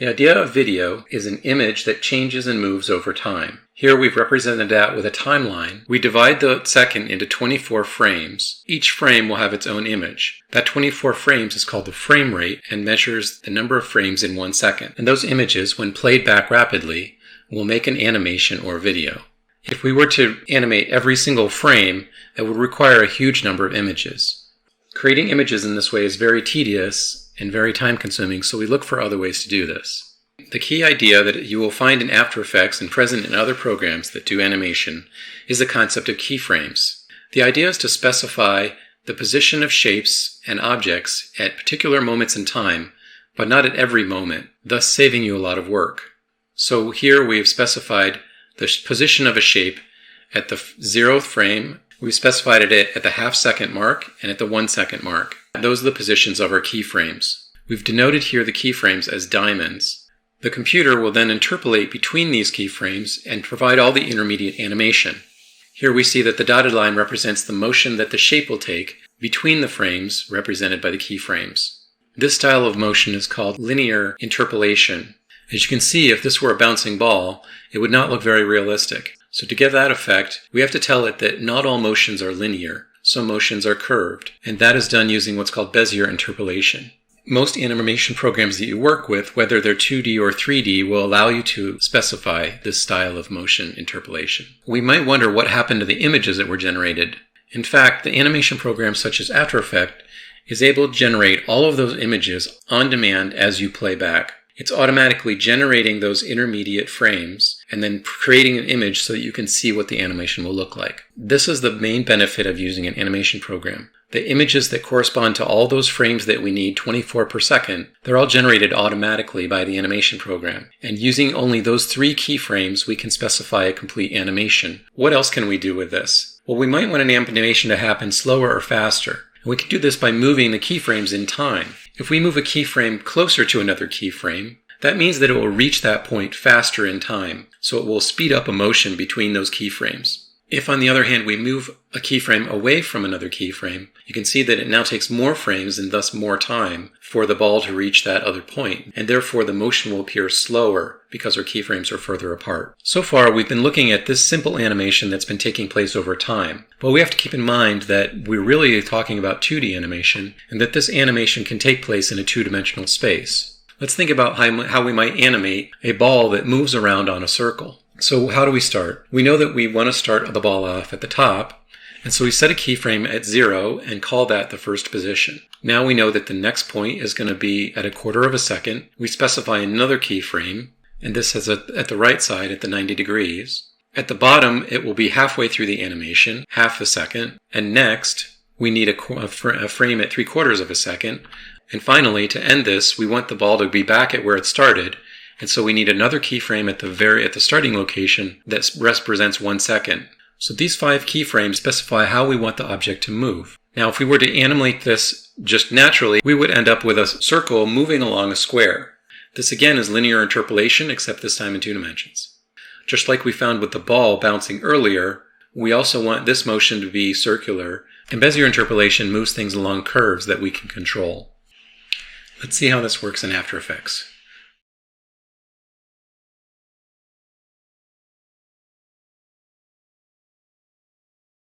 The idea of video is an image that changes and moves over time. Here we've represented that with a timeline. We divide the second into 24 frames. Each frame will have its own image. That 24 frames is called the frame rate and measures the number of frames in 1 second. And those images, when played back rapidly, will make an animation or video. If we were to animate every single frame, it would require a huge number of images. Creating images in this way is very tedious and very time-consuming, so we look for other ways to do this. The key idea that you will find in After Effects and present in other programs that do animation is the concept of keyframes. The idea is to specify the position of shapes and objects at particular moments in time, but not at every moment, thus saving you a lot of work. So here we have specified the position of a shape at the 0th frame. We've specified it at the half-second mark and at the 1-second mark. Those are the positions of our keyframes. We've denoted here the keyframes as diamonds. The computer will then interpolate between these keyframes and provide all the intermediate animation. Here we see that the dotted line represents the motion that the shape will take between the frames represented by the keyframes. This style of motion is called linear interpolation. As you can see, if this were a bouncing ball, it would not look very realistic. So to get that effect, we have to tell it that not all motions are linear. Some motions are curved, and that is done using what's called Bezier interpolation. Most animation programs that you work with, whether they're 2D or 3D, will allow you to specify this style of motion interpolation. We might wonder what happened to the images that were generated. In fact, the animation program such as After Effects is able to generate all of those images on demand as you play back. It's automatically generating those intermediate frames and then creating an image so that you can see what the animation will look like. This is the main benefit of using an animation program. The images that correspond to all those frames that we need, 24 per second, they're all generated automatically by the animation program. And using only those 3 keyframes, we can specify a complete animation. What else can we do with this? Well, we might want an animation to happen slower or faster. We can do this by moving the keyframes in time. If we move a keyframe closer to another keyframe, that means that it will reach that point faster in time, so it will speed up a motion between those keyframes. If, on the other hand, we move a keyframe away from another keyframe, you can see that it now takes more frames and thus more time for the ball to reach that other point, and therefore the motion will appear slower because our keyframes are further apart. So far, we've been looking at this simple animation that's been taking place over time, but we have to keep in mind that we're really talking about 2D animation, and that this animation can take place in a 2-dimensional space. Let's think about how we might animate a ball that moves around on a circle. So how do we start? We know that we want to start the ball off at the top, and so we set a keyframe at 0 and call that the first position. Now we know that the next point is going to be at 1/4 of a second. We specify another keyframe, and this is at the right side at the 90 degrees. At the bottom, it will be halfway through the animation, half a second, and next we need a frame at 3/4 of a second. And finally, to end this, we want the ball to be back at where it started, and so we need another keyframe at the starting location that represents 1 second. So these 5 keyframes specify how we want the object to move. Now, if we were to animate this just naturally, we would end up with a circle moving along a square. This again is linear interpolation, except this time in 2 dimensions. Just like we found with the ball bouncing earlier, we also want this motion to be circular, and Bezier interpolation moves things along curves that we can control. Let's see how this works in After Effects.